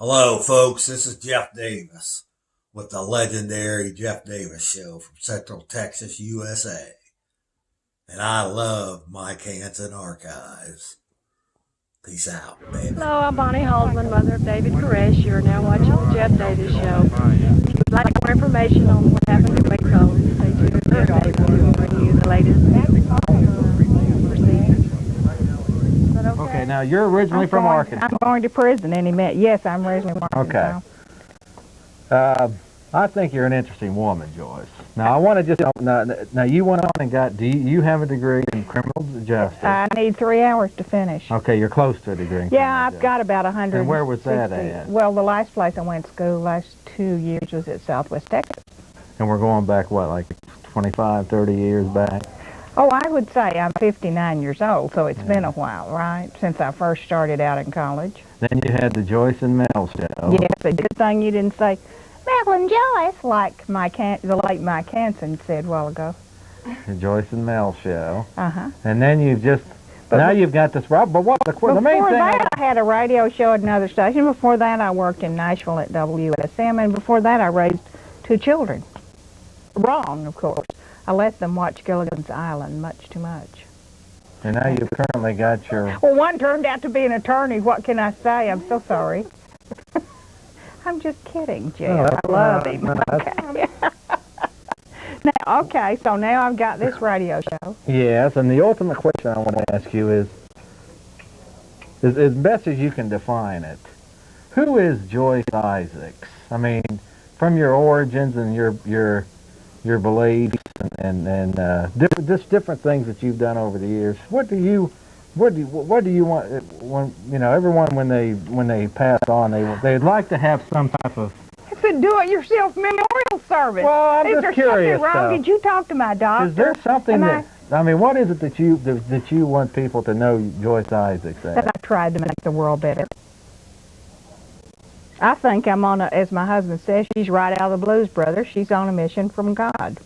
Hello, folks. This is Jeff Davis with the legendary Jeff Davis Show from Central Texas, USA. And I love Mike Hanson Archives. Peace out, baby. Hello, I'm Bonnie Halsman, mother of David Koresh. You're now watching the Jeff Davis Show. If you'd like more information on what happened to Waco, stay tuned to Jeff Davis. We'll bring you the latest proceedings. Okay, now you're originally from Arkansas. I'm going to prison any minute. Yes, I'm originally from Arkansas. Okay. I think you're an interesting woman, Joyce. Now, I want to just, now you went on and got, do you have a degree in criminal justice? I need 3 hours to finish. Okay, you're close to a degree in criminal I've got about 100. And where was that at? Well, the last place I went to school last 2 years was at Southwest Texas. And we're going back, what, like 25, 30 years back? Oh, I would say I'm 59 years old, so it's been a while, right, since I first started out in college. Then you had the Joyce and Mel show. Yes, a good thing you didn't say, Mel and Joyce, like the late Mike Hanson said a while ago. The Joyce and Mel show. Uh-huh. And then you've just, now you've got this, but what, the main thing... Before that, I had a radio show at another station. Before that, I worked in Nashville at WSM, and before that, I raised 2 children. Wrong, of course. I let them watch Gilligan's Island much too much. And now you've currently got your... Well, one turned out to be an attorney. What can I say? I'm so sorry. I'm just kidding, Jeff. I love him. Okay. So now I've got this radio show. Yes, and the ultimate question I want to ask you is as best as you can define it, who is Joyce Isaacs? I mean, from your origins and your beliefs and different things that you've done over the years. What do you want when everyone when they pass on they'd like to have some type of... It's a do-it-yourself memorial service. Well, I'm just curious. Is there something wrong? Did you talk to my doctor? Is there something what is it that you want people to know Joyce Isaacs as? That I tried to make the world better. I think I'm on as my husband says, she's right out of the Blues Brothers. She's on a mission from God.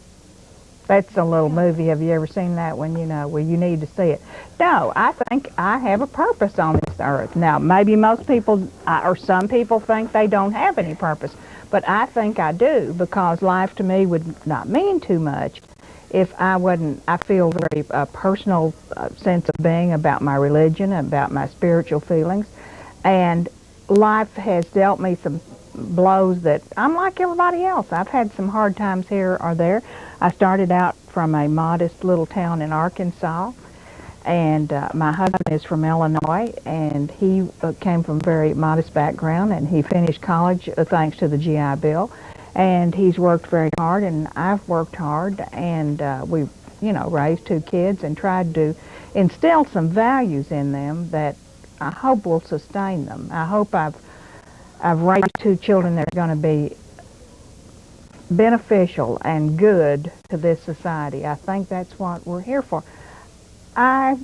That's a little movie. Have you ever seen that one? Well, you need to see it. No, I think I have a purpose on this earth. Now, maybe most people, or some people think they don't have any purpose. But I think I do, because life to me would not mean too much if I feel very personal sense of being about my religion, about my spiritual feelings. And life has dealt me some blows that I'm like everybody else. I've had some hard times here or there. I started out from a modest little town in Arkansas, and my husband is from Illinois, and he came from a very modest background, and he finished college thanks to the GI Bill, and he's worked very hard, and I've worked hard, and we've raised 2 kids and tried to instill some values in them that I hope will sustain them. I hope I've raised 2 children that are going to be beneficial and good to this society. I think that's what we're here for. I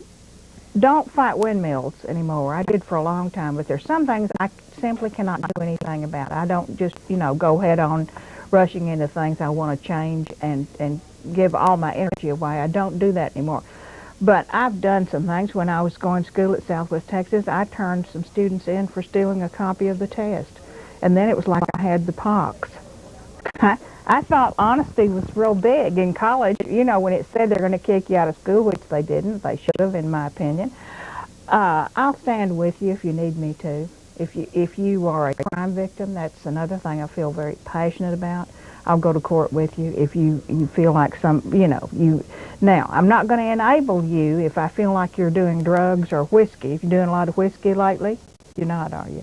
don't fight windmills anymore. I did for a long time, but there's some things I simply cannot do anything about. I don't just, go head on rushing into things I want to change and give all my energy away. I don't do that anymore. But I've done some things. When I was going to school at Southwest Texas, I turned some students in for stealing a copy of the test. And then it was like I had the pox. I thought honesty was real big in college. When it said they're going to kick you out of school, which they didn't. They should have, in my opinion. I'll stand with you if you need me to. If you are a crime victim, that's another thing I feel very passionate about. I'll go to court with you if you feel like Now, I'm not going to enable you if I feel like you're doing drugs or whiskey. If you're doing a lot of whiskey lately, you're not, are you?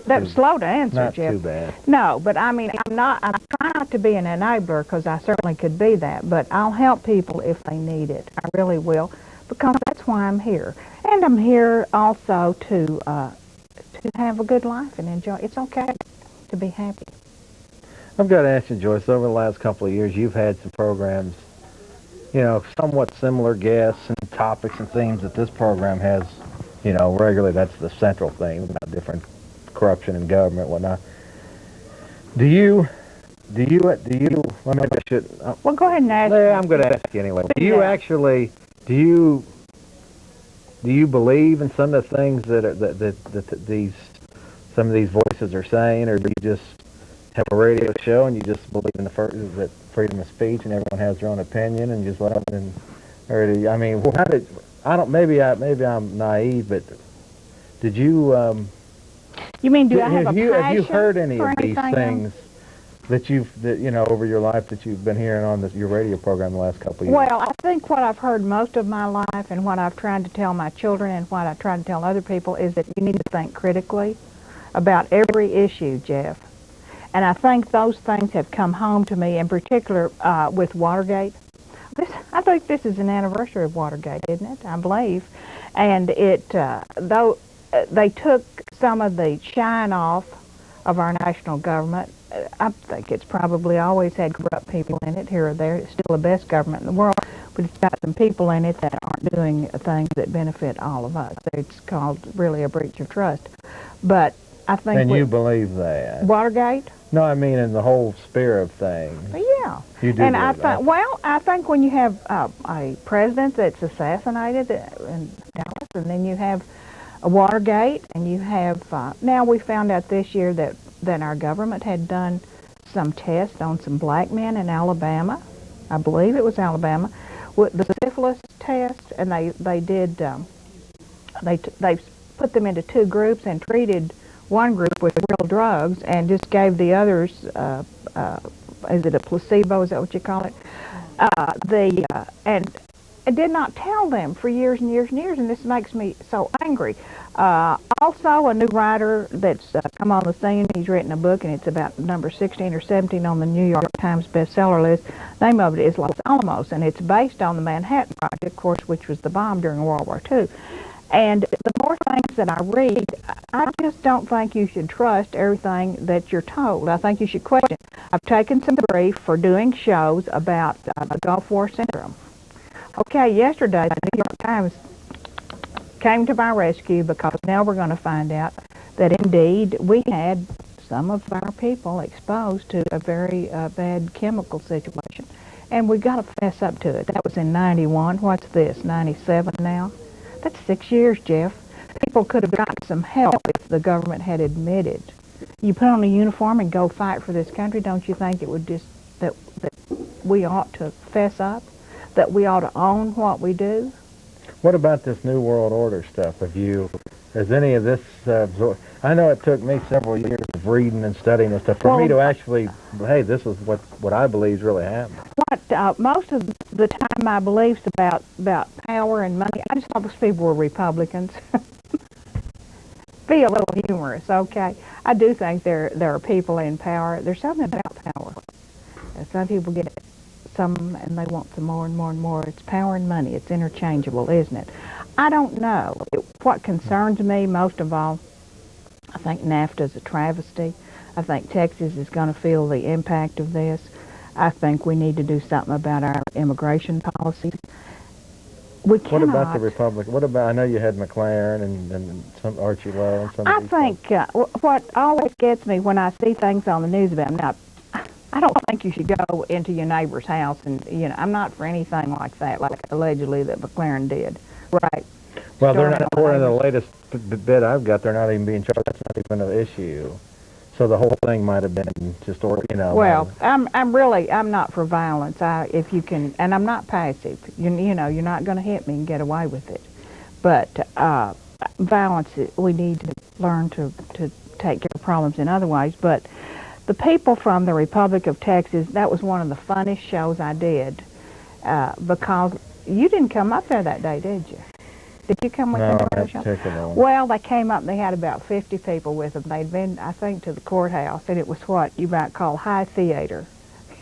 That's slow to answer, not Jeff. Too bad. No, but I mean, I try not to be an enabler, because I certainly could be that, but I'll help people if they need it. I really will, because that's why I'm here. And I'm here also to have a good life and enjoy. It's okay to be happy. I've got to ask you, Joyce, over the last couple of years, you've had some programs, somewhat similar guests and topics and themes that this program has, regularly. That's the central theme about different corruption in government, whatnot. Do you, well, maybe I should... Well, go ahead and ask. I'm going to ask you anyway. Do you believe in some of the things that these some of these voices are saying, or do you just have a radio show and you just believe in that freedom of speech and everyone has their own opinion and just let them? Or do you, I mean, how did I don't maybe I'm naive, but did you? You mean, do I have a passion have you heard any for of these anything things that over your life that you've been hearing on your radio program the last couple of years? Well, I think what I've heard most of my life and what I've tried to tell my children and what I try to tell other people is that you need to think critically about every issue, Jeff. And I think those things have come home to me, in particular with Watergate. I think this is an anniversary of Watergate, isn't it? I believe. And though they took some of the shine off of our national government, I think it's probably always had corrupt people in it here or there. It's still the best government in the world, but it's got some people in it that aren't doing things that benefit all of us. It's called really a breach of trust. But I think... And you believe that? Watergate? No, I mean in the whole sphere of things. Yeah. You do. And I think when you have a president that's assassinated in Dallas, and then you have a Watergate, and you have now we found out this year that our government had done some tests on some black men in Alabama. I believe it was Alabama, with the syphilis test, and they put them into two groups and treated one group with real drugs and just gave the others, is it a placebo, is that what you call it? And it did not tell them for years and years and years, and this makes me so angry. Also, a new writer that's come on the scene, he's written a book, and it's about number 16 or 17 on the New York Times bestseller list. The name of it is Los Alamos, and it's based on the Manhattan Project, of course, which was the bomb during World War II. And the more things that I read, I just don't think you should trust everything that you're told. I think you should question. I've taken some grief for doing shows about the Gulf War syndrome. Okay, yesterday the New York Times came to my rescue because now we're going to find out that indeed we had some of our people exposed to a very bad chemical situation. And we've got to fess up to it. That was in 91. What's this, 97 now? That's 6 years, Jeff. People could have gotten some help if the government had admitted. You put on a uniform and go fight for this country, don't you think it would just, that we ought to fess up? That we ought to own what we do? What about this New World Order stuff? Has any of this, I know it took me several years of reading and studying this stuff for me to actually, hey, this is what I believe is really happening. Most of the time my beliefs about power and money, I just thought those people were Republicans. Be a little humorous, okay? I do think there are people in power. There's something about power. Some people get some and they want some more and more and more. It's power and money. It's interchangeable, isn't it? I don't know. What concerns me most of all, I think NAFTA is a travesty. I think Texas is going to feel the impact of this. I think we need to do something about our immigration policies. We cannot. What about the Republic? What about, I know you had McLaren and some Archie Lowe and some of these think what always gets me when I see things on the news about them, now, I don't think you should go into your neighbor's house and, I'm not for anything like that, like allegedly that McLaren did. Right. Well, they're not, according to the latest bit I've got, they're not even being charged. That's not even an issue. So the whole thing might have been just, Well, I'm not for violence. If you can, and I'm not passive. You're not going to hit me and get away with it. But violence, we need to learn to take care of problems in other ways. But the people from the Republic of Texas, that was one of the funnest shows I did because you didn't come up there that day, did you? Did you come with them to the show? Well, they came up and they had about 50 people with them. They'd been, I think, to the courthouse, and it was what you might call high theater.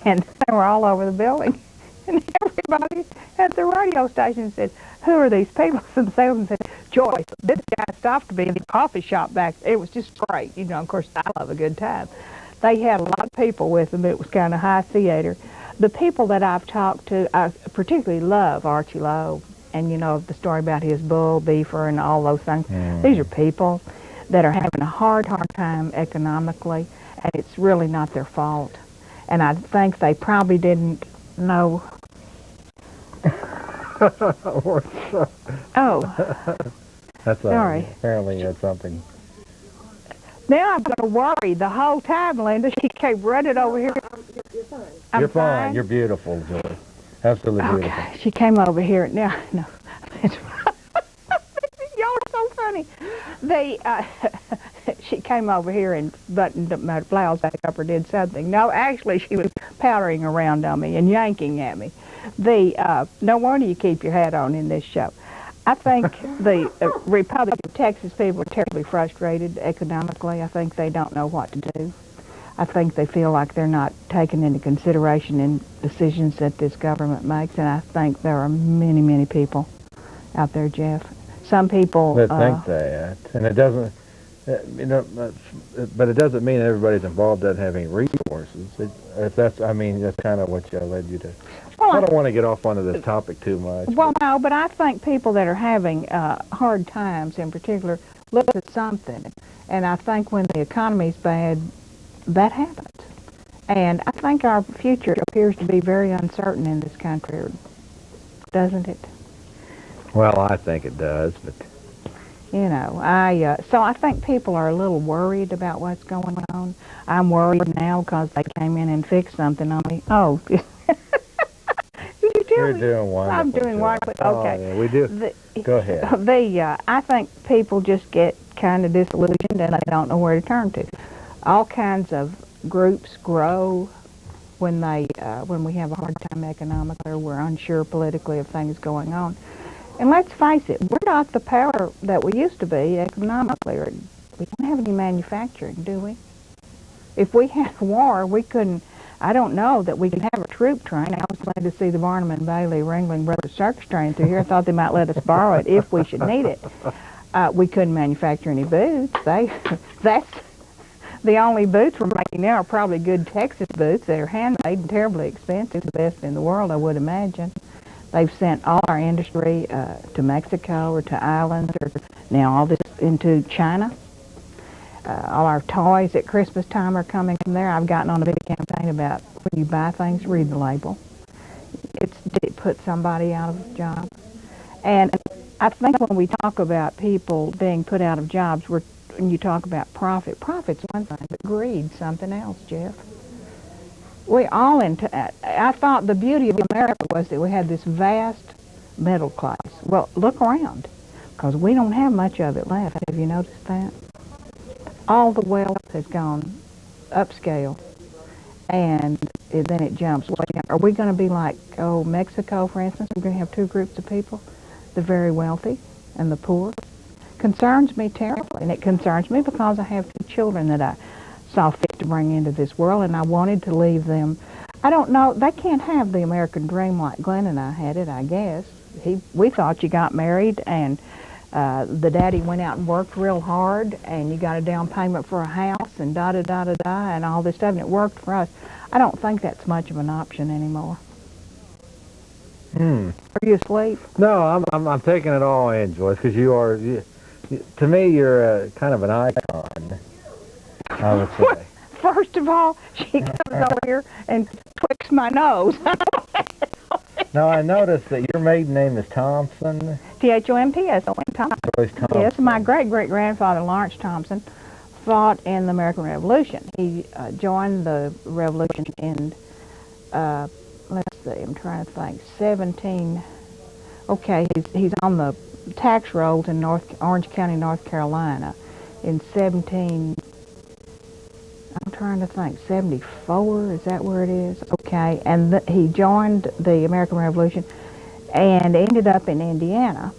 And they were all over the building. And everybody at the radio station said, who are these people? And the salesman said, Joyce, this guy stopped me in the coffee shop back there. It was just great. Of course, I love a good time. They had a lot of people with them. It was kind of high theater. The people that I've talked to, I particularly love Archie Lowe. And the story about his bull, beefer, and all those things. These are people that are having a hard time economically, and it's really not their fault. And I think they probably didn't know. That's sorry. Apparently you had something. Now I'm going to worry the whole time, Linda. She came running over here. You're fine. You're fine. You're beautiful, Joyce. Absolutely beautiful. Okay, she came over here. Now, no. Y'all are so funny. She came over here and buttoned my blouse back up or did something. No, actually, she was powdering around on me and yanking at me. No wonder you keep your hat on in this show. I think the Republic of Texas people are terribly frustrated economically. I think they don't know what to do. I think they feel like they're not taken into consideration in decisions that this government makes, and I think there are many, many people out there, Jeff. Some people that think that, and it doesn't, but it doesn't mean everybody's involved doesn't have any resources. That's kind of what led you to. Well, I don't want to get off onto this topic too much. Well, no, but I think people that are having hard times, in particular, look at something, and I think when the economy's bad, that happens. And I think our future appears to be very uncertain in this country, doesn't it? Well, I think it does, but you know, so I think people are a little worried about what's going on. I'm worried now because they came in and fixed something on me. Oh, you're doing wonderful. I'm doing wonderful. Okay, yeah, we do. Go ahead. I think people just get kind of disillusioned and they don't know where to turn to. All kinds of groups grow when we have a hard time economically or we're unsure politically of things going on. And let's face it, we're not the power that we used to be economically. Or we don't have any manufacturing, do we? If we had a war, we couldn't. I don't know that we could have a troop train. I was glad to see the Barnum and Bailey Ringling Brothers circus train through here. I thought they might let us borrow it if we should need it. We couldn't manufacture any boots. That's the only boots we're making now are probably good Texas boots that are handmade and terribly expensive, the best in the world, I would imagine. They've sent all our industry to Mexico or to islands or now all this into China. All our toys at Christmas time are coming from there. I've gotten on a big campaign about when you buy things, read the label. It puts somebody out of a job. And I think when we talk about people being put out of jobs, when you talk about profit's one thing, but greed's something else, Jeff. I thought the beauty of America was that we had this vast middle class. Well, look around, because we don't have much of it left. Have you noticed that? All the wealth has gone upscale, and then it jumps. Are we going to be like, Mexico, for instance? We're going to have two groups of people, the very wealthy and the poor. Concerns me terribly, and it concerns me because I have two children that I saw fit to bring into this world, and I wanted to leave them. I don't know, they can't have the American dream like Glenn and I had it, I guess. We thought you got married and the daddy went out and worked real hard and you got a down payment for a house and da-da-da-da-da and all this stuff, and it worked for us. I don't think that's much of an option anymore. Are you asleep? No, I'm taking it all in, Joyce, because to me, you're kind of an icon, I would say. First of all, she comes over here and twicks my nose. Now, I noticed that your maiden name is Thompson. Thompson. Thompson. Joyce Thompson. Yes, my great-great-grandfather, Lawrence Thompson, fought in the American Revolution. He joined the Revolution in, let's see, I'm trying to think, 17... Okay, he's on the tax rolls in Orange County, North Carolina in 74, is that where it is? Okay, and he joined the American Revolution and ended up in Indiana,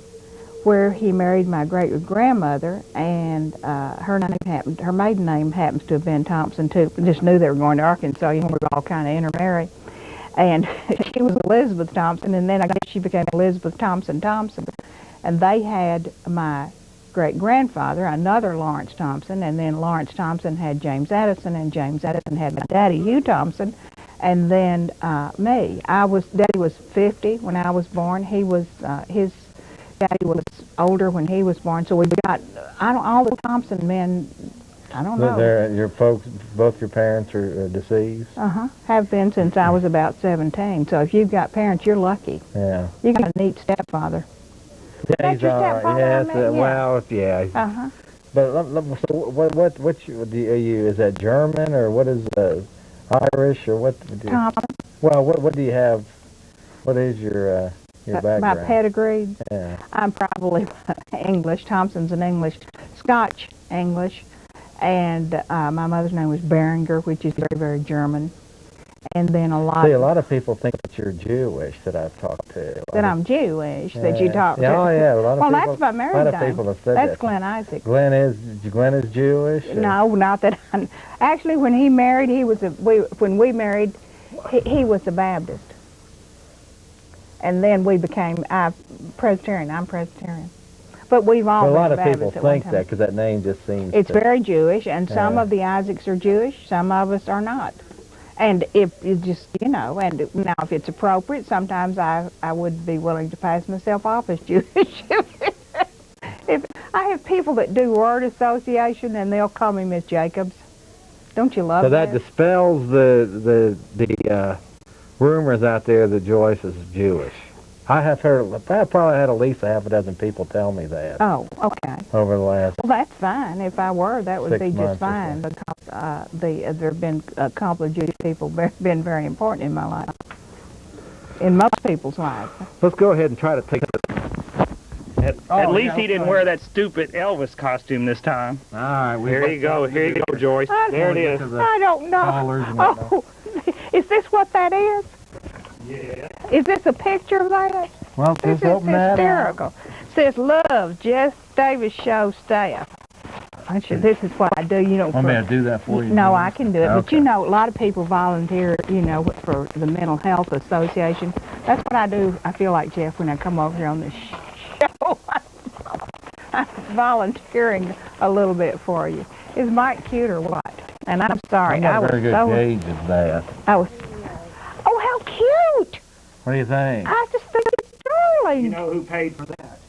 where he married my great-grandmother, and her maiden name happens to have been Thompson, too. Just knew they were going to Arkansas, we were all kind of intermarried. And she was Elizabeth Thompson, and then I guess she became Elizabeth Thompson. And they had my great-grandfather, another Lawrence Thompson, and then Lawrence Thompson had James Addison, and James Addison had my daddy, Hugh Thompson, and then me. Daddy was 50 when I was born. His daddy was older when he was born, so we got, all the Thompson men, I don't know. Your folks, both your parents are deceased? Have been since I was about 17. So if you've got parents, you're lucky. Yeah. You got a neat stepfather. Yeah, he's all right. Yes, yeah. well, yeah. But so what are you? Is that German or what is Irish or what? Thompson, Well, what do you have? What is your background? my pedigree. Yeah. I'm probably English. Thompson's an English, Scotch English, and my mother's name was Beringer, which is very, very German. And then a lot of people think that you're Jewish that I've talked to. that I'm Jewish, that you talk to. Oh, yeah. A lot of Well, people, that's my married A lot name. of people have said That's that. Glenn Isaac. Glenn is Jewish? Or? No, not that. Actually, when he married, when we married, he was a Baptist. And then we became Presbyterian. I'm Presbyterian. But we've all Well, a been lot of Baptist people at one think time. that because that name just seems It's to, very Jewish, and some Yeah. of the Isaacs are Jewish, some of us are not. And if you just, and now if it's appropriate, sometimes I would be willing to pass myself off as Jewish. If I have people that do word association, and they'll call me Miss Jacobs. Don't you love So that dispels the rumors out there that Joyce is Jewish. I probably had at least a half a dozen people tell me that Oh, okay. over the last. Well, that's fine. If I were, that would 6 be months just fine, because there have been a couple of Jewish people been very important in my life, in most people's lives. Let's go ahead and try to take this. At least he didn't wear that stupid Elvis costume this time. All right. Here you go, Joyce. There it is. I don't know. Collars and whatnot. Oh, is this what that is? Yeah. Is this a picture of that? Well, This just is open that up. hysterical. Says love, Jeff Davis show staff. This is what I do, Want me to do that for you? No, Joyce? I can do it. Okay. But a lot of people volunteer, for the Mental Health Association. That's what I do. I feel like, Jeff, when I come over here on this show, I'm volunteering a little bit for you. Is Mike cute or what? And I'm sorry. I'm not I very was good gauge of that. Oh, how cute! What do you think? I just think it's darling. You know who paid for that?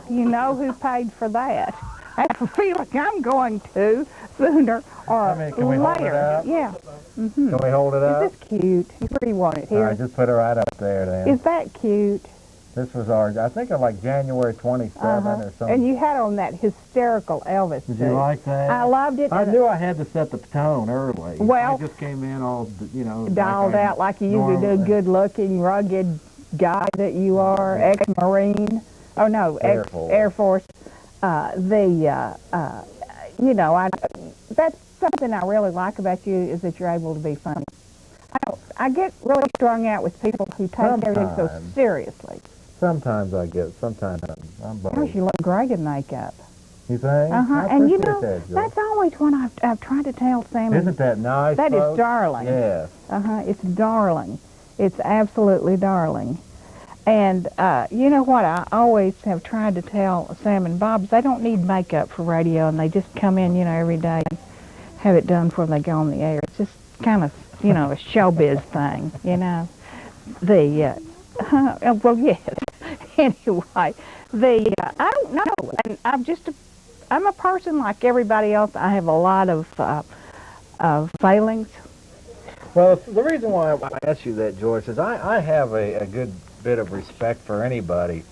You know who paid for that? I feel like I'm going to sooner or Can we hold it later. up? Yeah. Can we hold it up? Is this cute? Where do you want it? All Here. right, just put it right up there then. Is that cute? This was ours. I think of like January 27 or something. And you had on that hysterical Elvis Did suit. you like that? I loved it. I knew I had to set the tone early. Well- I just came in all, Dialed out like you usually do, good-looking, rugged guy that you are, ex-Marine. Oh, no, Air Force. Air Force. That's something I really like about you, is that you're able to be funny. I get really strung out with people who take everything so Sometimes. seriously. Sometimes I'm Gosh, bold. you look great in makeup. You think? Uh-huh. I And appreciate that, Joyce. that's always what I've tried to tell Sam. Isn't that nice, That is folks? darling. Yes. It's darling. It's absolutely darling. And you know what I always have tried to tell Sam and Bob is they don't need makeup for radio, and they just come in, every day and have it done before they go on the air. It's just kind of, a showbiz thing, well, yes. Anyway, I don't know. And I'm a person like everybody else. I have a lot of failings. Well, the reason why I asked you that, Joyce, is I have a good bit of respect for anybody.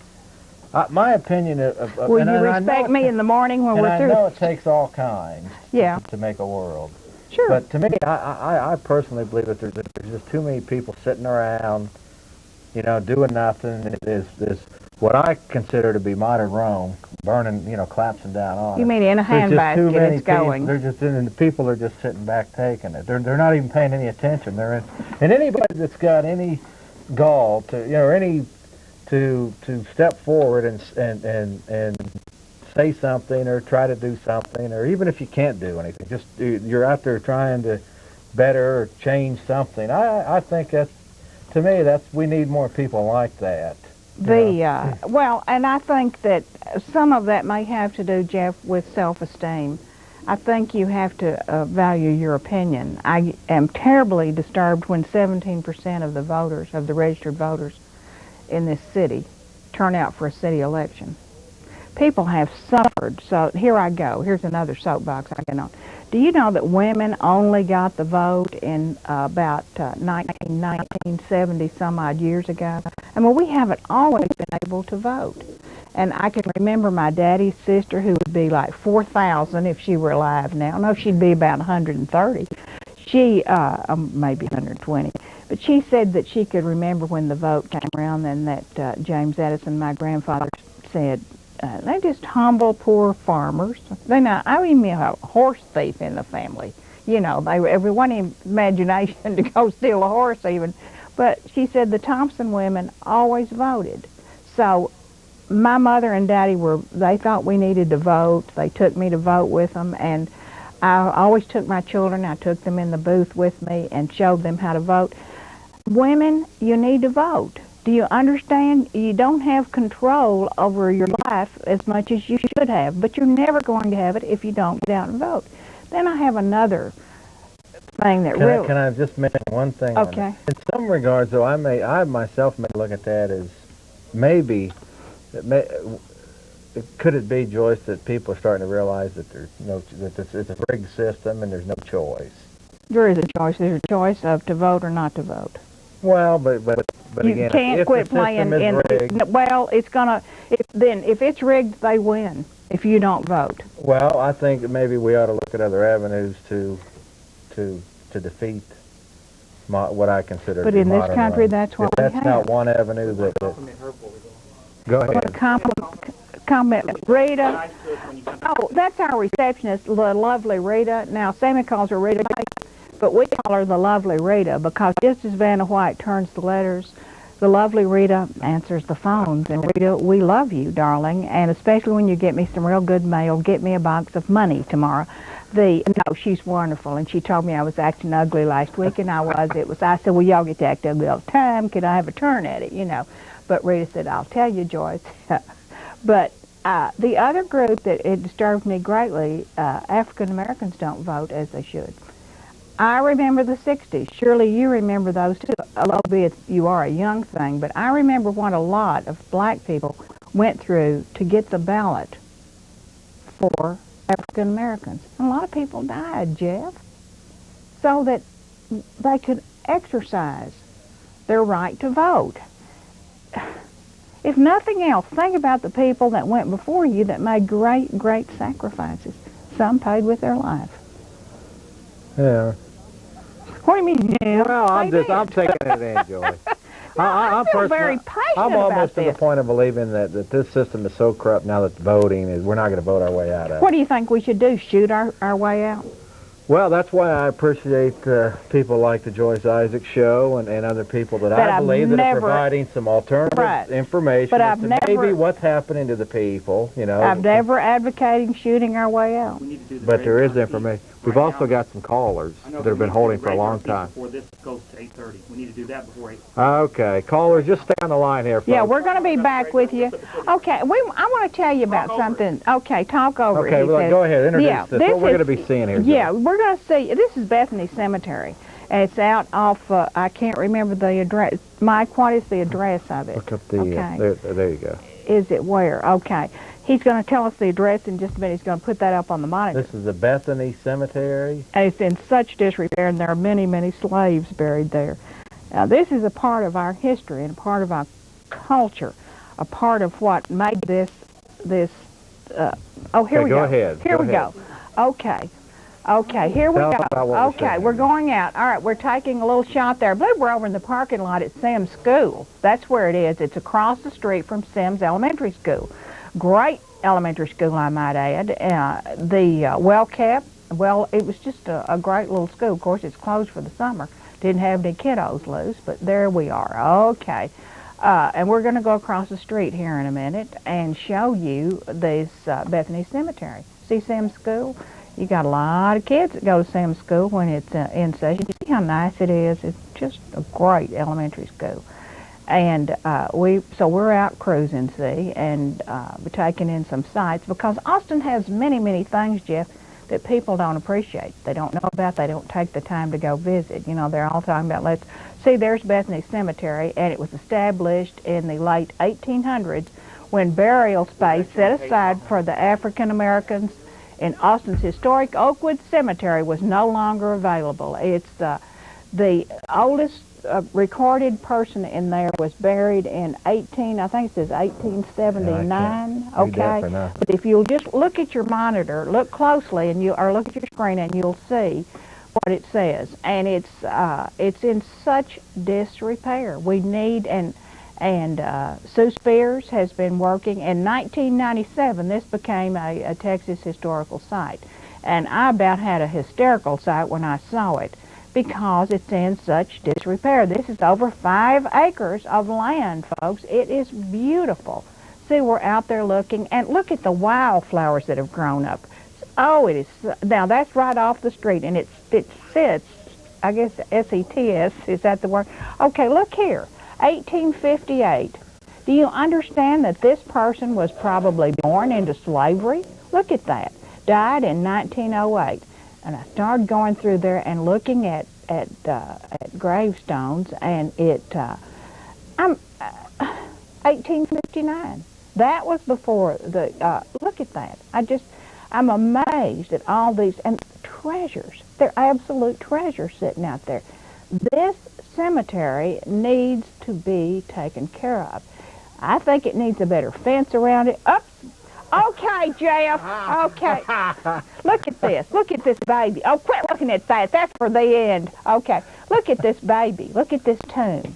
My opinion of Will and you I respect know me in the morning when and we're I through? know it takes all kinds Yeah. to make a world. Sure. But to me, I personally believe that there's just too many people sitting around, doing nothing. Is what I consider to be modern Rome, burning, collapsing down on You it. mean in a There's just too handbasket many it's going? People, the people are just sitting back taking it. They're not even paying any attention. And anybody that's got any gall to step forward and say something or try to do something, or even if you can't do anything, just you're out there trying to better or change something. I think we need more people like that. Well, and I think that some of that may have to do, Jeff, with self-esteem. I think you have to value your opinion. I am terribly disturbed when 17% of the voters, of the registered voters in this city, turn out for a city election. People have suffered. So here I go. Here's another soapbox I get on. Do you know that women only got the vote in about 1970 some odd years ago? I mean, we haven't always been able to vote. And I can remember my daddy's sister, who would be like 4,000 if she were alive now. No, she'd be about 130. She, maybe 120. But she said that she could remember when the vote came around and that James Addison, my grandfather, said, they're just humble, poor farmers. They're not, I mean, a horse thief in the family. You know, they everyone in imagination to go steal a horse even. But she said the Thompson women always voted. So my mother and daddy they thought we needed to vote. They took me to vote with them, and I always took my children. I took them in the booth with me and showed them how to vote. Women, you need to vote. Do you understand? You don't have control over your life as much as you should have, but you're never going to have it if you don't get out and vote. Then I have another thing that really... Can I just mention one thing? Okay. In some regards, though, I myself may look at that as maybe... Could it be, Joyce, that people are starting to realize that it's a rigged system and there's no choice? There is a choice. There's a choice of to vote or not to vote. Well, but you again, can't if quit the system playing is in. rigged, Well, it's gonna. If it's rigged, they win. If you don't vote. Well, I think that maybe we ought to look at other avenues to defeat what I consider. But to be in this modern country, run. that's what if we that's have. not one avenue that. Go ahead. Comment, Rita. Oh, that's our receptionist, the lovely Rita. Now, Sammy calls her Rita, but we call her the lovely Rita because just as Vanna White turns the letters, the lovely Rita answers the phones. And Rita, we love you, darling, and especially when you get me some real good mail, get me a box of money tomorrow. No, she's wonderful, and she told me I was acting ugly last week, and I was. I said, well, y'all get to act ugly all the time. Can I have a turn at it, you know? But Rita said, I'll tell you, Joyce. But the other group that it disturbed me greatly, African Americans don't vote as they should. I remember the 60s. Surely you remember those too, albeit you are a young thing. But I remember what a lot of black people went through to get the ballot for African Americans. And a lot of people died, Jeff, so that they could exercise their right to vote. If nothing else, think about the people that went before you that made great, great sacrifices. Some paid with their life. Yeah. What do you mean, yeah? Well, I'm taking it in, Joyce. I feel very passionate I'm almost about to the point of believing that this system is so corrupt now that voting is, we're not going to vote our way out of it. What do you think we should do? Shoot our way out? Well, that's why I appreciate people like the Joyce Isaacs Show and other people that I believe that are providing some alternative information but as to maybe what's happening to the people, you know. I've never advocating shooting our way out. But there is information. We've also got some callers that have been holding for a long time. Before this goes to 8:30, we need to do that before 8. Okay, callers, just stay on the line here, folks. Yeah, we're going to be back with you. Okay, I want to tell you about something. Okay, talk over it. Okay, well, go ahead. Introduce this. What we're going to be seeing here. Yeah, we're going to see. This is Bethany Cemetery. And it's out off, I can't remember the address. Mike, what is the address of it? Look up the, there you go. Is it where? Okay. He's going to tell us the address in just a minute. He's going to put that up on the monitor. This is the Bethany Cemetery. And it's in such disrepair, and there are many, many slaves buried there. Now, this is a part of our history and a part of our culture, a part of what made this, oh, here we go. Go ahead. Here we go. Okay. Okay, here we go. Okay, we're going out. All right, we're taking a little shot there. I believe we're over in the parking lot at Sims School. That's where it is. It's across the street from Sims Elementary School. Great elementary school, I might add. Well-kept. Well, it was just a great little school. Of course, it's closed for the summer. Didn't have any kiddos loose, but there we are. Okay. And we're going to go across the street here in a minute and show you this Bethany Cemetery. See Sims School? You got a lot of kids that go to Sims School when it's in session. You see how nice it is? It's just a great elementary school. And we're out cruising, see, and we're taking in some sights because Austin has many, many things, Jeff, that people don't appreciate. They don't know about. They don't take the time to go visit. You know, they're all talking about, let's see, there's Bethany Cemetery, and it was established in the late 1800s when burial space set aside for the African Americans in Austin's historic Oakwood Cemetery was no longer available. It's the oldest recorded person in there was buried in I think it says 1879. Yeah, read that for Okay, nothing. but if you'll just look at your monitor, look closely, or look at your screen, and you'll see what it says. And it's in such disrepair. We need and Sue Spears has been working. In 1997, this became a Texas historical site. And I about had a hysterical sight when I saw it because it's in such disrepair. This is over 5 acres of land, folks. It is beautiful. See, we're out there looking, and look at the wildflowers that have grown up. Oh, it is. Now, that's right off the street, and it sits, I guess, SETS, is that the word? Okay, look here. 1858. Do you understand that this person was probably born into slavery? Look at that. Died in 1908. And I started going through there and looking at gravestones, and I'm 1859. That was before the. Look at that. I'm amazed at all these and treasures. They're absolute treasures sitting out there. This cemetery needs to be taken care of. I think it needs a better fence around it. Oops. Okay, Jeff. Okay. Look at this. Look at this baby. Oh, quit looking at that. That's for the end. Okay. Look at this baby. Look at this tomb.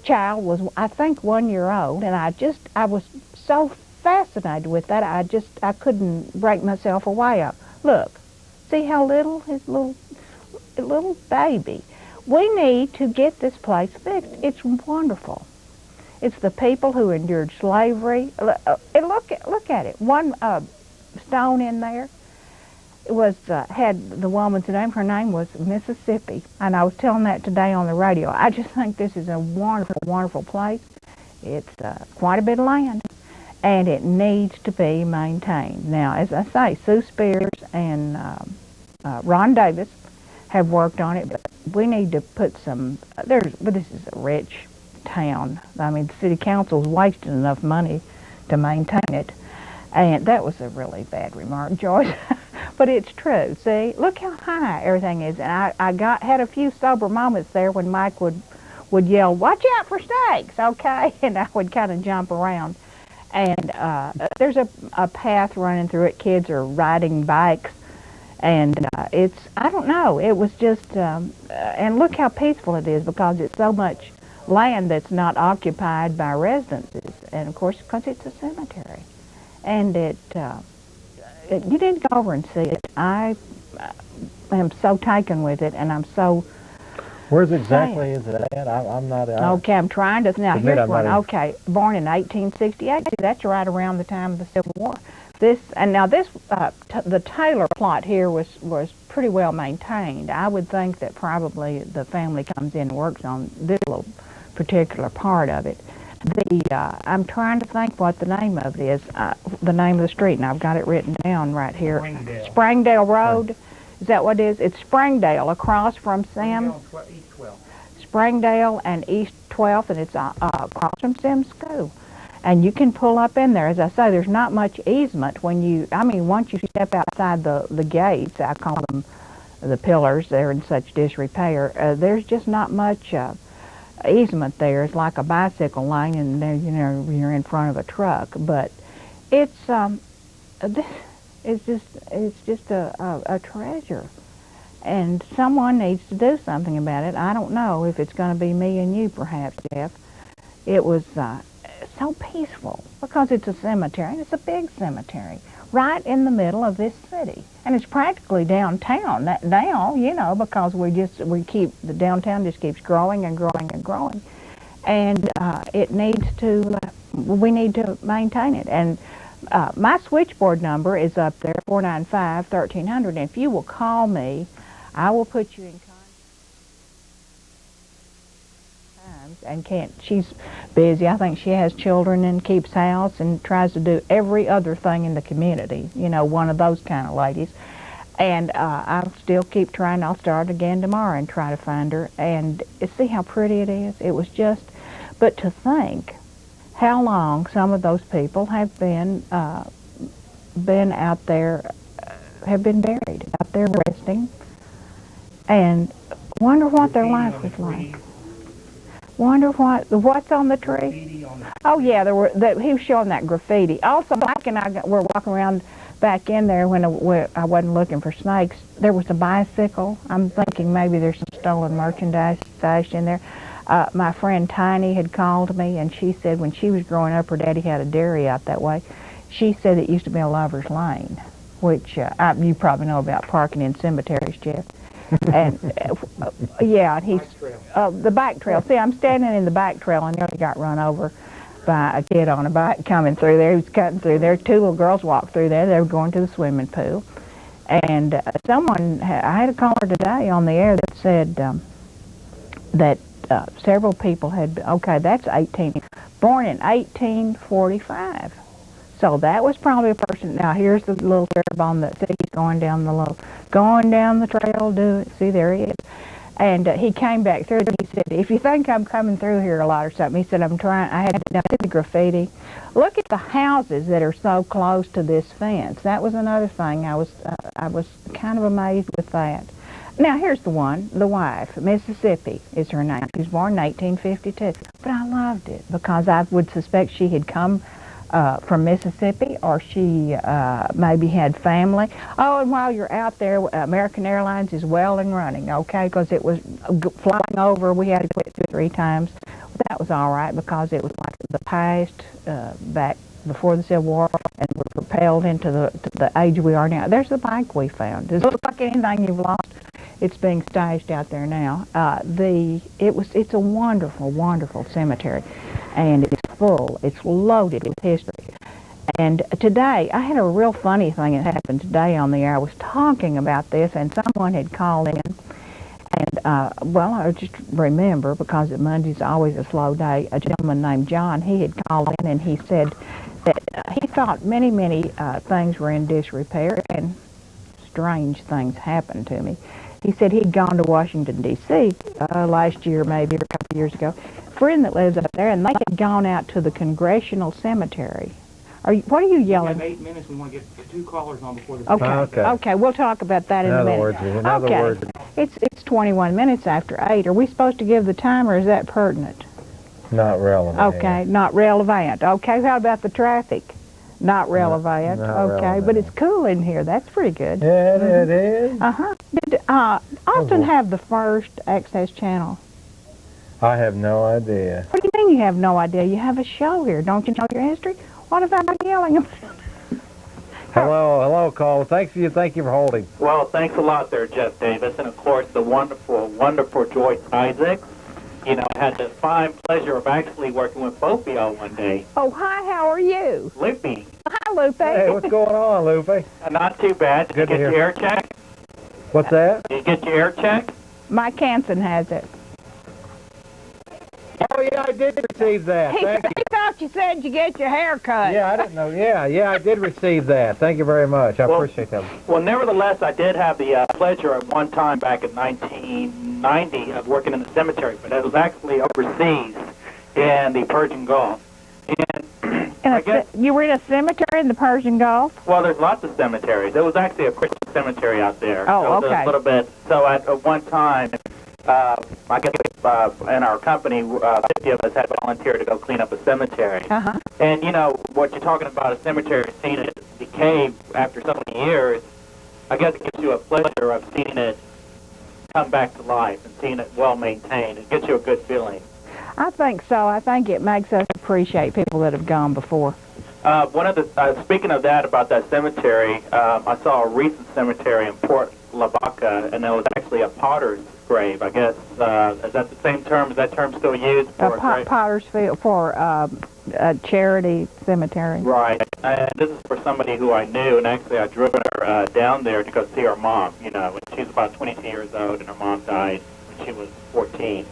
Child was, I think, 1 year old, and I was so fascinated with that. I couldn't break myself away up. Look. See how little his little baby. We need to get this place fixed. It's wonderful. It's the people who endured slavery. Look at it. One stone in there was had the woman's name. Her name was Mississippi, and I was telling that today on the radio. I just think this is a wonderful, wonderful place. It's quite a bit of land, and it needs to be maintained. Now, as I say, Sue Spears and Ron Davis have worked on it, but we need to put some. But this is a rich town. I mean, the city council's wasted enough money to maintain it, and that was a really bad remark, Joyce. But it's true. See, look how high everything is, and I had a few sober moments there when Mike would yell, "Watch out for snakes!" Okay, and I would kind of jump around. And there's a path running through it. Kids are riding bikes. And I don't know, it was just, and look how peaceful it is because it's so much land that's not occupied by residences. And of course, because it's a cemetery. And you need to go over and see it. I am so taken with it, and I'm so. Where's exactly is it at? I'm not. Okay, I'm trying to. Now, here's one. In. Okay, born in 1868. That's right around the time of the Civil War. The Taylor plot here was pretty well maintained. I would think that probably the family comes in and works on this little particular part of it. I'm trying to think what the name of it is, the name of the street, and I've got it written down right here. Springdale Road. Is that what it is? It's Springdale, across from Sam. East 12th. Springdale and East 12th, and it's across from Sam's school. And you can pull up in there. As I say, there's not much easement once you step outside the gates, I call them the pillars, they're in such disrepair, there's just not much easement there. It's like a bicycle lane, and there, you're in front of a truck. But it's just a treasure. And someone needs to do something about it. I don't know if it's going to be me and you, perhaps, Jeff. It was so peaceful because it's a cemetery, and it's a big cemetery right in the middle of this city, and it's practically downtown now, because the downtown just keeps growing and growing and growing, and we need to maintain it. And my switchboard number is up there, 495-1300, and if you will call me, I will put you in contact. And she's busy. I think she has children and keeps house and tries to do every other thing in the community, one of those kind of ladies. And I'll still keep trying. I'll start again tomorrow and try to find her. And see how pretty it is? It was but to think how long some of those people have been out there, have been buried, out there resting, and wonder what their life was like. Wonder what's on the tree? Oh yeah, he was showing that graffiti. Also, Mike and I were walking around back in there when I wasn't looking for snakes. There was a bicycle. I'm thinking maybe there's some stolen merchandise stashed in there. My friend Tiny had called me, and she said when she was growing up, her daddy had a dairy out that way. She said it used to be a lover's lane, which you probably know about parking in cemeteries, Jeff. And yeah, and he's the bike trail. See, I'm standing in the bike trail, and nearly got run over by a kid on a bike coming through there. He was cutting through there. Two little girls walked through there. They were going to the swimming pool, and I had a caller today on the air that said that several people had. Okay, that's born in 1845. So that was probably a person. Now here's the little cherub on the. See, he's going down the trail. Do it. See, there he is. And he came back through and he said, "If you think I'm coming through here a lot or something," he said, "I'm trying." I had to see the graffiti. Look at the houses that are so close to this fence. That was another thing. I was kind of amazed with that. Now here's the one, the wife, Mississippi is her name. She was born in 1852. But I loved it because I would suspect she had come from Mississippi, or she maybe had family. Oh, and while you're out there, American Airlines is well and running, okay, because it was flying over. We had to quit 2 or 3 times. But that was all right because it was like the past, back before the Civil War, and we're propelled into the age we are now. There's the bike we found. Does it look like anything you've lost? It's being stashed out there now. It's a wonderful, wonderful cemetery, and it's full. It's loaded with history. And today, I had a real funny thing that happened today on the air. I was talking about this, and someone had called in, and I just remember, because Monday's always a slow day, a gentleman named John, he had called in, and he said that he thought many, many things were in disrepair, and strange things happened to me. He said he'd gone to Washington, D.C. Last year, maybe, or a couple of years ago. A friend that lives up there, and they had gone out to the Congressional Cemetery. What are you yelling? We have 8 minutes. We want to get 2 callers on before the... Okay, we'll talk about that in a minute. In other words. It's 21 minutes after 8. Are we supposed to give the time, or is that pertinent? Not relevant. Okay, not relevant. Okay, how about the traffic? Not relevant. Not okay, relevant. But it's cool in here. That's pretty good. Yeah, it is. Did Austin have the first access channel? I have no idea. What do you mean you have no idea? You have a show here. Don't you know your history? What about yelling about? Hello, caller. Thank you for holding. Well, thanks a lot there, Jeff Davis, and of course the wonderful, wonderful Joyce Isaacs. You know, I had the fine pleasure of actually working with both of y'all one day. Oh, hi, how are you? Loopy. Hi, Lupe. Hey, what's going on, Lupe? Not too bad. Did Good you to get hear. your air check? What's that? Did you get your air check? Mike Hanson has it. Oh, yeah, I did receive that. He Thank you. thought you said you get your hair cut. Yeah, I didn't know. Yeah, I did receive that. Thank you very much. I appreciate that. Well, nevertheless, I did have the pleasure at one time back in 1990 of working in the cemetery, but it was actually overseas in the Persian Gulf. And I guess, you were in a cemetery in the Persian Gulf? well, there's lots of cemeteries. There was actually a Christian cemetery out there. Oh, So okay. a little bit. So at one time, I guess in our company, 50 of us had volunteered to go clean up a cemetery. Uh-huh. And, you know, what you're talking about, a cemetery, seeing it decay after so many years, I guess it gives you a pleasure of seeing it come back to life and seeing it well maintained. It gets you a good feeling. I think so. I think it makes us appreciate people that have gone before. One of the speaking of that, about that cemetery, I saw a recent cemetery in Port Lavaca, and there was actually a potter's grave. I guess is that the same term? Is that term still used for a grave? Potter's Field for a charity cemetery. Right. And this is for somebody who I knew, and actually I drove her down there to go see her mom. You know, when she's about 22 years old, and her mom died when she was 14.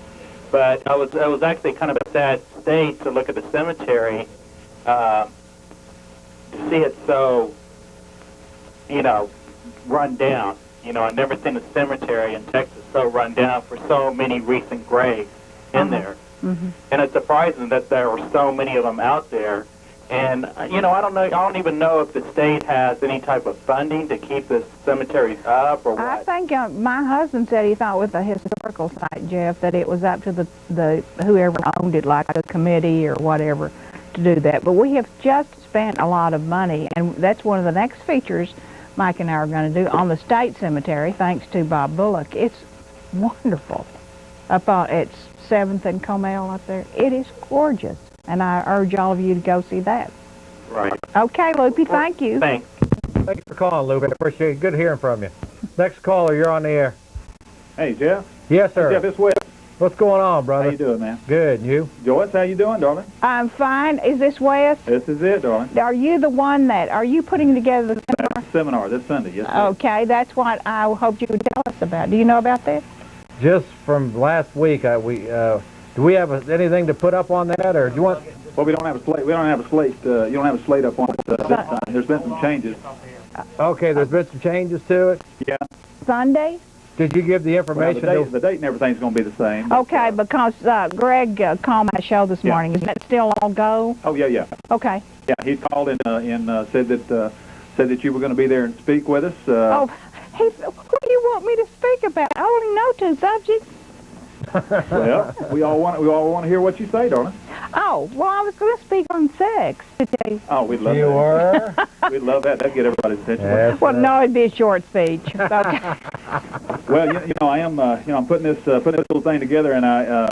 But it was actually kind of a sad state to look at the cemetery, to see it so, you know, run down. You know, I've never seen a cemetery in Texas so run down for so many recent graves in there. Mm-hmm. And it's surprising that there were so many of them out there. And, you know, I don't even know if the state has any type of funding to keep the cemeteries up or what. I think my husband said he thought with the historic historical site, Jeff, that it was up to the whoever owned it, like a committee or whatever, to do that. But we have just spent a lot of money, and that's one of the next features Mike and I are going to do on the state cemetery, thanks to Bob Bullock. It's wonderful. Up on it's 7th and Comel up there. It is gorgeous, and I urge all of you to go see that. Right. Okay, Loopy, thank you. Thanks. Thanks for calling, Luke. I appreciate it. Good hearing from you. Next caller, you're on the air. Hey, Jeff. Yes, sir. Hey, Jeff, it's Wes. What's going on, brother? How you doing, man? Good. And you? Joyce, how you doing, darling? I'm fine. Is this Wes? This is it, darling. Are you the one are you putting together the seminar? Seminar this Sunday, yes, sir. Okay, that's what I hoped you would tell us about. Do you know about that? Just from last week, do we have anything to put up on that, or do you want? Well, we don't have a slate. We don't have a slate. You don't have a slate up on it this time. There's been some changes. Okay, there's been some changes to it. Yeah. Sunday? Did you give the Well, information? the date and everything's going to be the same. Okay, because Greg called my show this Yeah. morning. Is that still all go? Oh, yeah, yeah. Okay. Yeah, he called and said that you were going to be there and speak with us. What do you want me to speak about? I only know 2 subjects. Well, we all want to hear what you say, darling. Oh, well, I was going to speak on sex today. Oh, we'd love You that. were? We'd love that. That'd get everybody's attention. Yes. Well, no, it'd be a short speech. Okay. Well, I am, I'm putting this little thing together, and I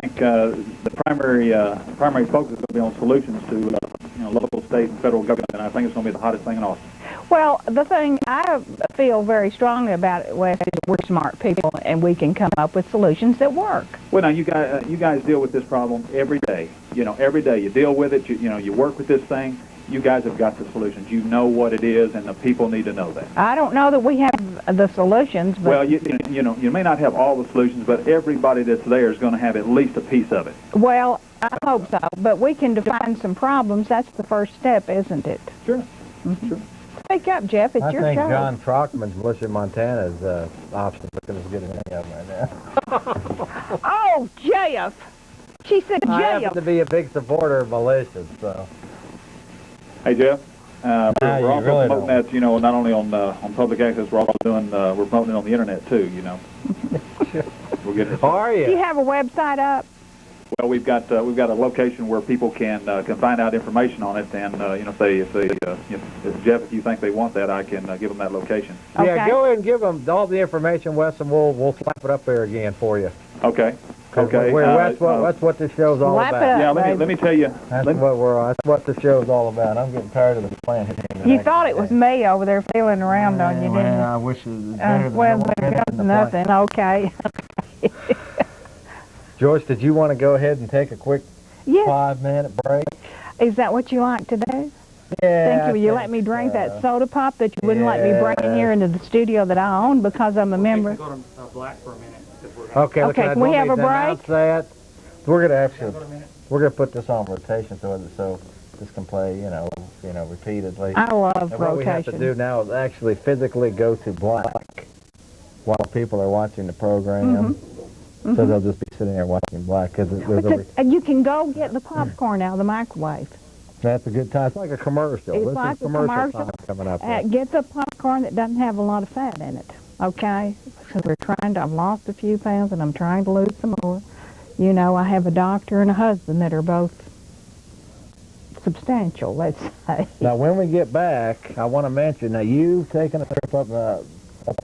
think the primary focus is going to be on solutions to, local, state, and federal government, and I think it's going to be the hottest thing in Austin. Well, the thing I feel very strongly about it, Wes, is we're smart people, and we can come up with solutions that work. Well, now you guys deal with this problem every day. Every day you deal with it. You work with this thing. You guys have got the solutions. You know what it is, and the people need to know that. I don't know that we have the solutions, but... Well, you may not have all the solutions, but everybody that's there is going to have at least a piece of it. Well, I hope so, but we can define some problems. That's the first step, isn't it? Sure. Mm-hmm. Sure. Speak up, Jeff. It's I your think show. John Trockman's Militia Montana's options looking as good as any of them right now. Oh, Jeff! She said I Jeff. happen to be a big supporter of militias, so. Hey, Jeff. We're you also really promoting that, not only on public access, we're also we're promoting it on the internet too. We're getting. How are Do you you? have a website up? Well, we've got a location where people can find out information on it, and if Jeff, if you think they want that, I can give them that location. Okay. Yeah, go ahead and give them all the information, Wes, and we'll slap it up there again for you. Okay. Okay. That's what this show's all Slap it about. up. Yeah. Let me tell you. That's what the show's all about. I'm getting tired of the plan. You thought it was me over there feeling around on you, didn't you? I wish it was better than Well, no one there had goes in the nothing. Okay. Joyce, did you want to go ahead and take a quick Yes. 5-minute break? Is that what you like to do? Yeah. Thank you. Will you let me drink that soda pop that you wouldn't let me bring in here into the studio that I own because I'm a member? Go to black for a minute. Okay. Okay, can we have a break? That? We're gonna put this on rotation so this can play, repeatedly. I love And what we have to rotation. do now is actually physically go to black while people are watching the program. Mm-hmm. So they'll just be sitting there watching black because And you can go get the popcorn out of the microwave. that's a good time. It's like a commercial. It's This like is a commercial commercial. time coming up. here. Get the popcorn that doesn't have a lot of fat in it, okay? Because I've lost a few pounds and I'm trying to lose some more. I have a doctor and a husband that are both substantial, let's say. Now, when we get back, I want to mention, now you've taken a trip up to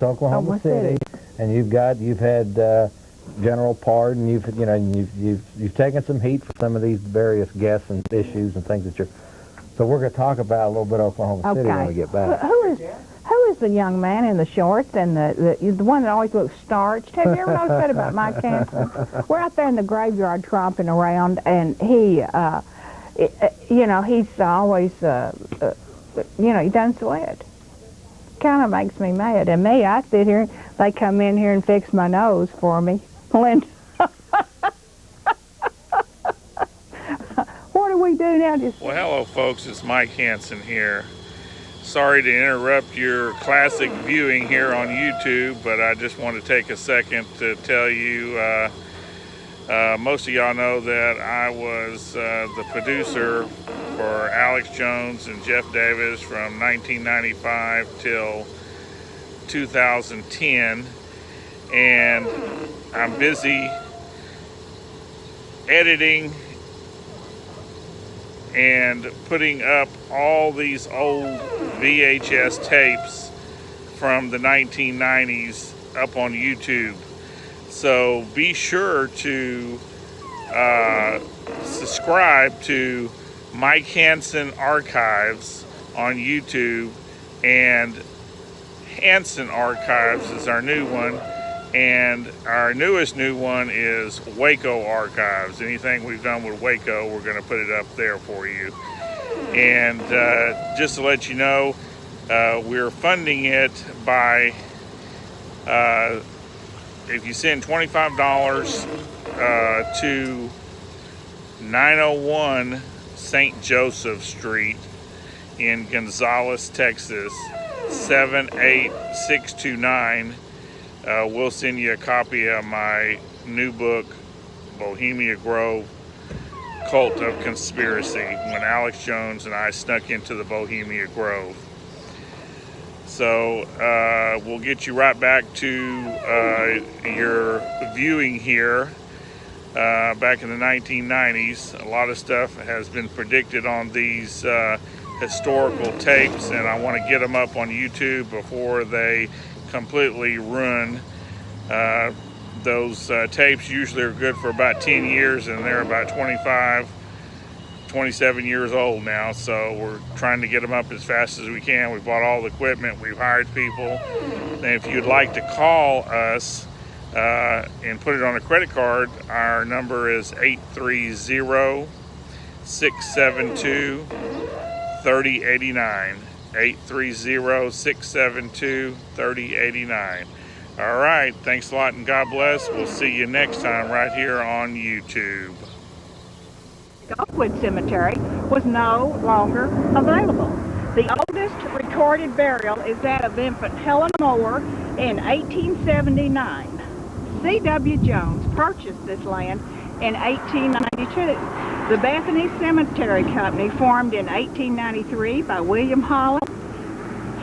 Oklahoma City, and you've had general pardon. You've taken some heat for some of these various guests and issues and things So we're going to talk about a little bit of Oklahoma City when we get back. Who is the young man in the shorts and the one that always looks starched? Have you ever noticed that about Mike Hanson? We're out there in the graveyard tromping around, and he, he's always, he doesn't sweat. Kind of makes me mad. And me, I sit here, they come in here and fix my nose for me. Linda. What do we do now? Well, hello, folks. It's Mike Hanson here. Sorry to interrupt your classic viewing here on YouTube, but I just want to take a second to tell you, most of y'all know that I was the producer for Alex Jones and Jeff Davis from 1995 till 2010. and I'm busy editing and putting up all these old VHS tapes from the 1990s up on YouTube. So be sure to subscribe to Mike Hanson Archives on YouTube, and Hanson Archives is our new one, and our newest new one is Waco Archives. Anything we've done with Waco, we're going to put it up there for you. And just to let you know, we're funding it by if you send $25 to 901 St. Joseph Street in Gonzales, Texas, 78629, we'll send you a copy of my new book, Bohemian Grove, Cult of Conspiracy, when Alex Jones and I snuck into the Bohemian Grove. So we'll get you right back to your viewing here. Back in the 1990s, a lot of stuff has been predicted on these historical tapes, and I want to get them up on YouTube before they completely ruin. Those tapes usually are good for about 10 years, and they're about 27 years old now, so we're trying to get them up as fast as we can. We bought all the equipment, we've hired people, and if you'd like to call us and put it on a credit card, our number is 830-672-3089. 830-672-3089. All right, thanks a lot and God bless. We'll see you next time right here on YouTube. Oakwood Cemetery was no longer available. The oldest recorded burial is that of infant Helen Moore in 1879. C.W. Jones purchased this land in 1892. The Bethany Cemetery Company, formed in 1893 by William Holland,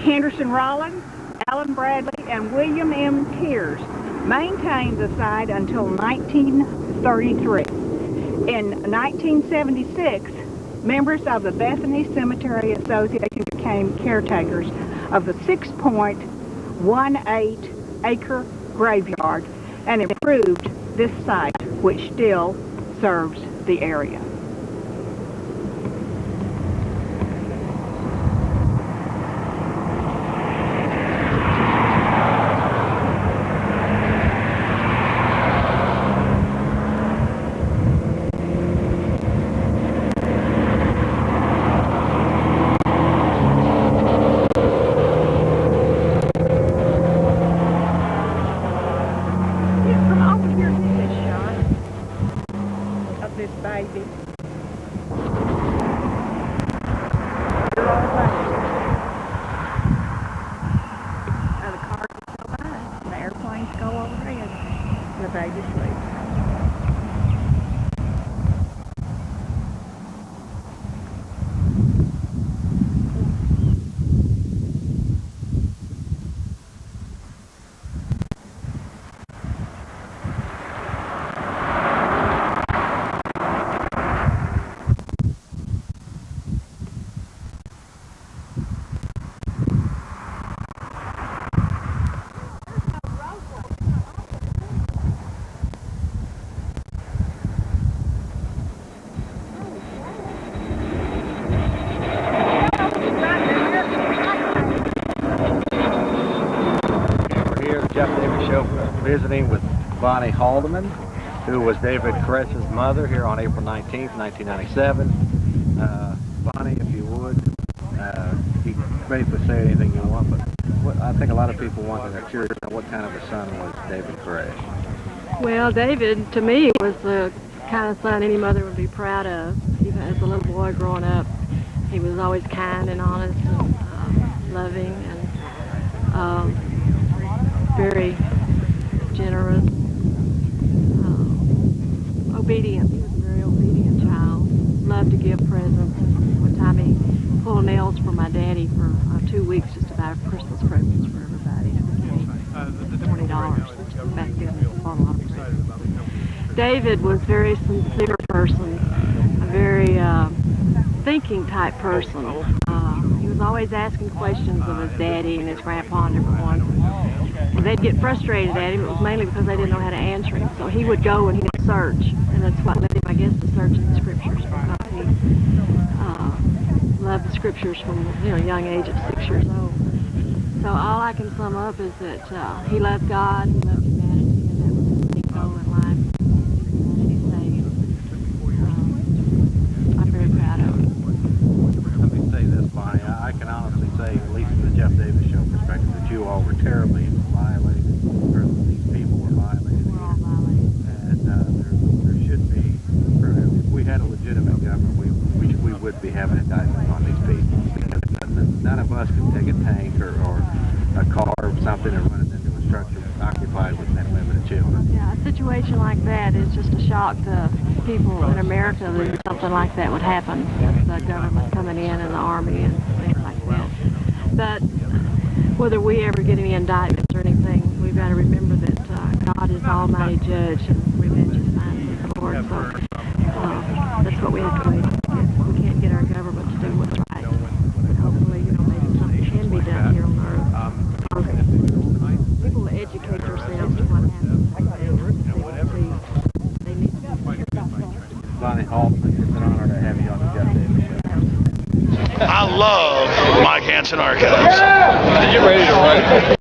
Henderson Rollins, Allen Bradley, and William M. Tears, maintained the site until 1933. In 1976, members of the Bethany Cemetery Association became caretakers of the 6.18 acre graveyard and improved this site, which still serves the area. Baby. The cars go by, the airplanes go overhead, the baby sleeps. Visiting with Bonnie Haldeman, who was David Koresh's mother, here on April 19th, 1997. Bonnie, if you would, you can basically say anything you want, but I think a lot of people are curious about what kind of a son was David Koresh. Well, David, to me, was the kind of son any mother would be proud of. Even as a little boy growing up, he was always kind and honest and loving and very generous, obedient. He was a very obedient child. Loved to give presents. One time he pulled nails for my daddy for 2 weeks just to buy Christmas presents for everybody. It became $20. back then. Bought a lot of presents. David was a very sincere person, a very thinking type person. He was always asking questions of his daddy and his grandpa and different ones. And they'd get frustrated at him. It was mainly because they didn't know how to answer him. So he would go and he would search, and that's what led him, I guess, to search in the scriptures, because he loved the scriptures from a young age of 6 years old. So all I can sum up is that he loved God, he loved humanity, and that was his main goal in life. He's saved. I'm very proud of him. Let me say this, Bonnie. I can honestly say, at least from the Jeff Davis show perspective, that you all were terribly violated, or these people were violated. We're all violated. And there should be, if we had a legitimate government, we would be having indictments on these people, because none of us could take a tank or a car or something and run it into a structure occupied with men, women, and children. Yeah, a situation like that is just a shock to people in America that something like that would happen with the government coming in and the army and things like that. But whether we ever get any indictments or anything, we've got to remember that God is the Almighty Judge and revenge is mine, says the Lord. So that's what we have to wait. We can't get our government to do what's right. And hopefully, maybe something can be done here on earth. People educate themselves to what happens. They need to. Bonnie Hall, it's an honor to have you on the Jeff Davis show. I love Mike Hanson Archives. Are you ready to run?